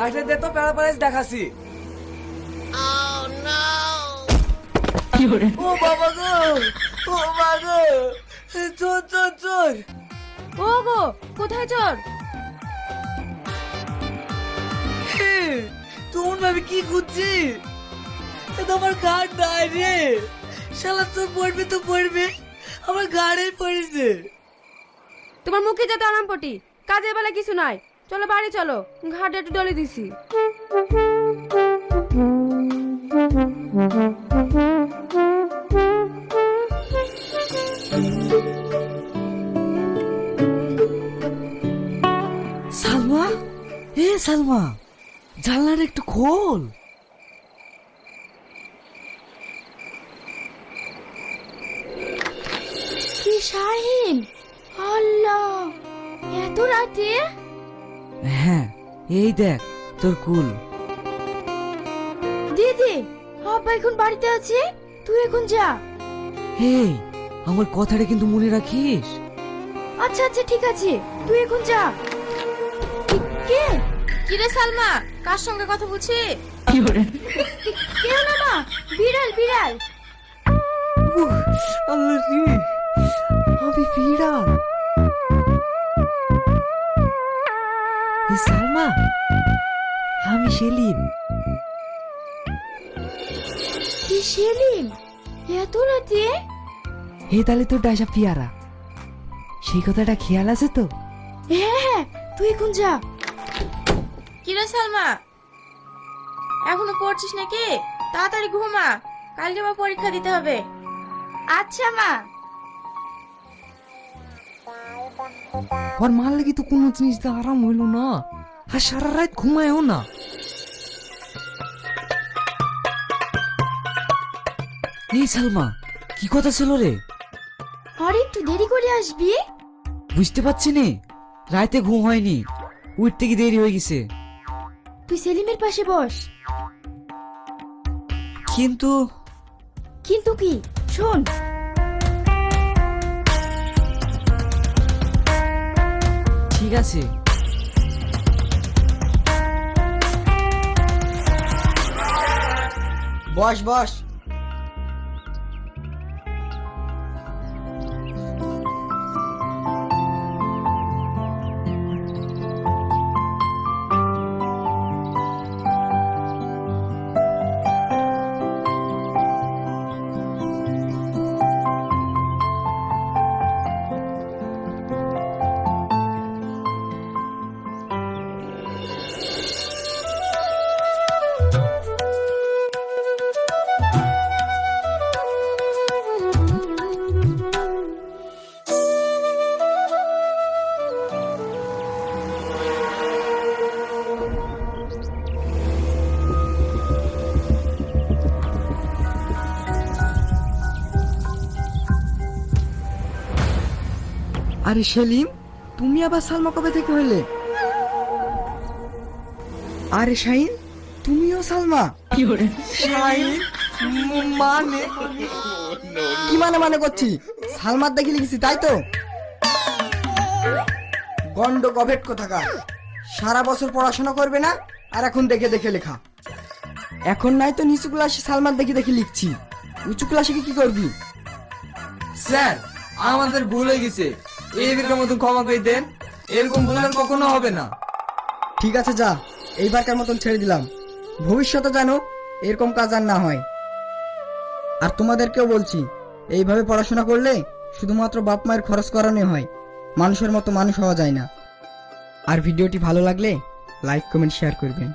কাটে দে তো প্যারালাইজ দেখাছি। ও বাবা গো, ও মা গো, চোর চোর চোর। ও গো, কোথায় চোর? তোমার ভাবি কি খুঁজছি? তোমার গাড় নাই রে, শালা চোর পড়বে তো পড়বে, আমার গাড়ে পড়েছে। তোমার মুখে যত আরামপটি, কাজের বেলা কিছু নাই। চলো বাড়ি চলো, ঘাটে একটু ডলে দিছি। সালমা, এ সালমা, জানলাটা একটু খোল। কি শাহিন, আল্লাহ, এত রাতে? হ্যাঁ, এই দেখ তোর কুল। দিদি, আব্বা এখন বাড়িতে আছে, তুই এখন যা। হে, আমার কথাটা কিন্তু মনে রাখিস। আচ্ছা আচ্ছা ঠিক আছে, তুই এখন যা। কে? কিরে সালমা, কার সঙ্গে কথা বলছিস? কেউ না মা, বিড়াল বিড়াল। আল্লাহ রে, আমি বিড়াল। সালমা, আমি সেলিম। কি সেলিম, এত রাতে? হে তাহলে তোর ডাইসা পিয়ারা, সেই কথাটা খেয়াল আছে তো? হ্যাঁ হ্যাঁ, তুই এখন যা। কিরে সালমা, এখনো পড়ছিস নাকি? তাড়াতাড়ি ঘুমা, কালকে আবার পরীক্ষা দিতে হবে। আচ্ছা মা। ওর মার লাগি তো কোনো জিনিস তো আরাম হইলো না, আর সারা রাত ঘুমায়ও না। এই সালমা, কি কথা ছিল রে? আর একটু দেরি করে আসবি। বুঝতে পারছি নে, রাতে ঘুম হয়নি, উঠতে কি দেরি হয়ে গেছে। তুই সেলিমের পাশে বস। কিন্তু কিন্তু কি, শোন। ঠিক আছে। বস বস। আরে সেলিম, তুমি আবার সালমা কবে থেকে হইলে? আরে শাহিন, তুমিও সালমা? শাহিন মানে কি মানে করছি? সালমার দেখে লিখেছি তাই তো? গন্ড গভেট কোথাকার, সারা বছর পড়াশোনা করবে না আর এখন দেখে দেখে লেখা। এখন নাই তো নিচু ক্লাসে সালমার দেখে দেখে লিখছি, উঁচু ক্লাসে কি করবি? স্যার, আমাদের ভুল হয়ে গেছে, এইবারের মতন ক্ষমা করে দেন, এরকম ভুল আর কখনো হবে না। ঠিক আছে যা, এইবারকার মতন ছেড়ে দিলাম, ভবিষ্যতে জানো এরকম কাজ আর না হয়। আর তোমাদেরকেও বলছি, এইভাবে পড়াশোনা করলে শুধুমাত্র বাপ মায়ের খরচ করানো হয়, মানুষের মতো মানুষ হওয়া যায় না। আর ভিডিওটি ভালো লাগলে লাইক কমেন্ট শেয়ার করবেন।